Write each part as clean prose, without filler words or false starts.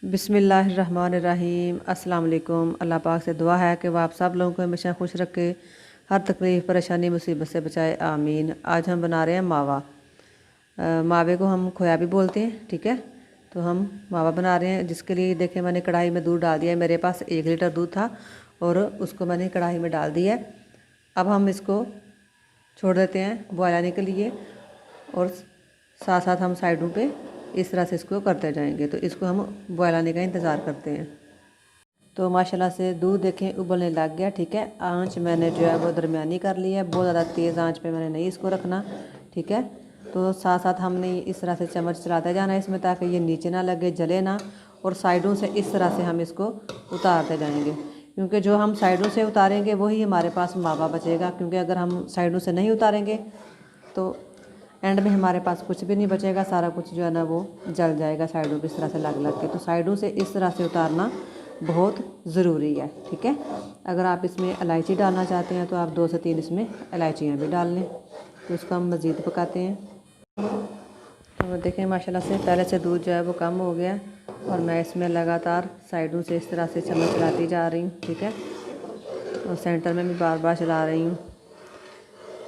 बिस्मिल्लाहिर्रहमानिर्रहीम। अस्सलाम वालेकुम। अल्लाह पाक से दुआ है कि वह आप सब लोगों को हमेशा खुश रखे, हर तकलीफ़ परेशानी मुसीबत से बचाए, आमीन। आज हम बना रहे हैं मावा। मावे को हम खोया भी बोलते हैं, ठीक है। तो हम मावा बना रहे हैं, जिसके लिए देखें मैंने कढ़ाई में दूध डाल दिया है। मेरे पास 1 लीटर दूध था और उसको मैंने कढ़ाई में डाल दिया है। अब हम इसको छोड़ देते हैं बॉयल आने के लिए और साथ साथ हम साइडों पे इस तरह से इसको करते जाएंगे। तो इसको हम बॉयल आने का इंतज़ार करते हैं। तो माशाल्लाह से दूध देखें उबलने लग गया, ठीक है। आंच मैंने जो है वो दरमियानी कर ली है, बहुत ज़्यादा तेज़ आंच पे मैंने नहीं इसको रखना, ठीक है। तो साथ साथ हमने इस तरह से चम्मच चलाते जाना है इसमें, ताकि ये नीचे ना लगे, जले ना। और साइडों से इस तरह से हम इसको उतारते जाएंगे, क्योंकि जो हम साइडों से उतारेंगे वही हमारे पास मावा बचेगा। क्योंकि अगर हम साइडों से नहीं उतारेंगे तो एंड में हमारे पास कुछ भी नहीं बचेगा, सारा कुछ जो है ना वो जल जाएगा साइडों पे इस तरह से लग लग के। तो साइडों से इस तरह से उतारना बहुत ज़रूरी है, ठीक है। अगर आप इसमें इलायची डालना चाहते हैं तो आप 2 से 3 इसमें इलायचियाँ भी डाल लें। तो उसको हम मज़ीद पकाते हैं। तो देखें माशाल्लाह से पहले से दूध जो है वो कम हो गया और मैं इसमें लगातार साइडों से इस तरह से चम्मच चलाती जा रही हूँ, ठीक है। और सेंटर में भी बार बार चला रही हूँ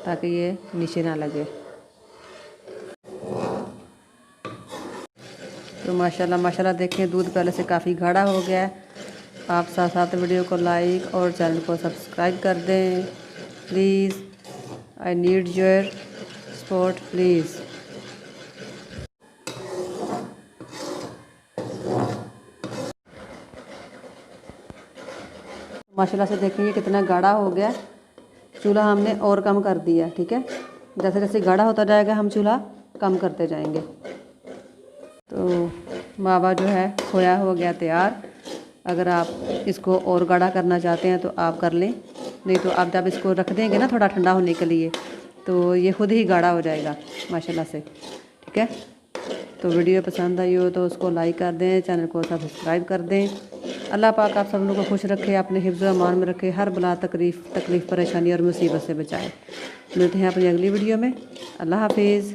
ताकि ये नीचे ना लगे। तो माशाल्लाह देखें दूध पहले से काफ़ी गाढ़ा हो गया है। आप साथ साथ वीडियो को लाइक और चैनल को सब्सक्राइब कर दें please. I need your support please. माशाल्लाह से देखें ये कितना गाढ़ा हो गया। चूल्हा हमने और कम कर दिया, ठीक है। जैसे जैसे गाढ़ा होता जाएगा हम चूल्हा कम करते जाएंगे। तो मावा जो है खोया हो गया तैयार। अगर आप इसको और गाढ़ा करना चाहते हैं तो आप कर लें, नहीं तो आप जब इसको रख देंगे ना थोड़ा ठंडा होने के लिए तो ये खुद ही गाढ़ा हो जाएगा माशाल्लाह से, ठीक है। तो वीडियो पसंद आई हो तो उसको लाइक कर दें, चैनल को सब्सक्राइब कर दें। अल्लाह पाक आप सब लोगों को खुश रखे, अपने हिफ्ज़ व अमान में रखे, हर बला तकलीफ़ परेशानी और मुसीबत से बचाए। मिलते हैं अपनी अगली वीडियो में। अल्लाह हाफिज़।